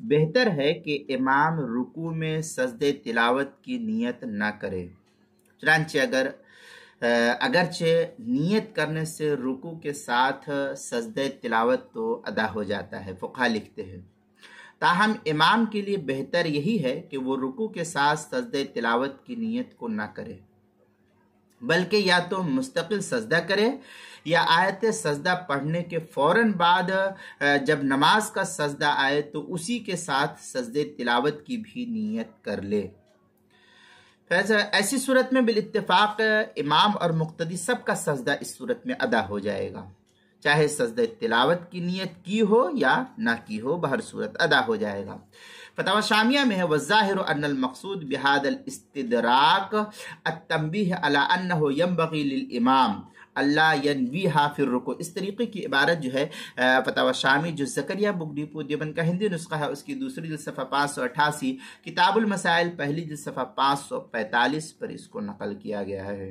بہتر ہے کہ امام رکوع میں سجدہ تلاوت کی نیت نہ کرے، چنانچہ اگرچہ نیت کرنے سے رکوع کے ساتھ سجدہ تلاوت تو ادا ہو جاتا ہے، فقہا لکھتے ہیں، تاہم امام کے لیے بہتر یہی ہے کہ وہ رکوع کے ساتھ سجدہ تلاوت کی نیت کو نہ کرے، بلکہ یا تو مستقل سجدہ کرے یا آیت سجدہ پڑھنے کے فوراً بعد جب نماز کا سجدہ آئے تو اسی کے ساتھ سجدہ تلاوت کی بھی نیت کر لے۔ ایسی صورت میں بالاتفاق امام اور مقتدی سب کا سجدہ اس صورت میں ادا ہو جائے گا، چاہے سجدہ تلاوت کی نیت کی ہو یا نہ کی ہو، بہر صورت ادا ہو جائے گا۔ فتاوی شامیہ میں ہے وَالظَّاهِرُ أَنَّ الْمَقْصُودِ بِهَذَا الْإِسْتِدْرَاكِ التَّنْبِيهُ عَلَىٰ أَنَّهُ يَنبَغِي لِلْإِمَامِ أَلَّا يَنْوِيهَا فِي الرُّكُوعِ۔ اس طریقے کی عبارت جو ہے فتاوی شامی جو زکریا بک ڈپو دیوبند کا ہندی نسخہ ہے، اس کی دوسری جلد صفحہ 588، کتاب المسائل پہلی جلد صفحہ 545 پر اس کو نقل کیا گیا ہے۔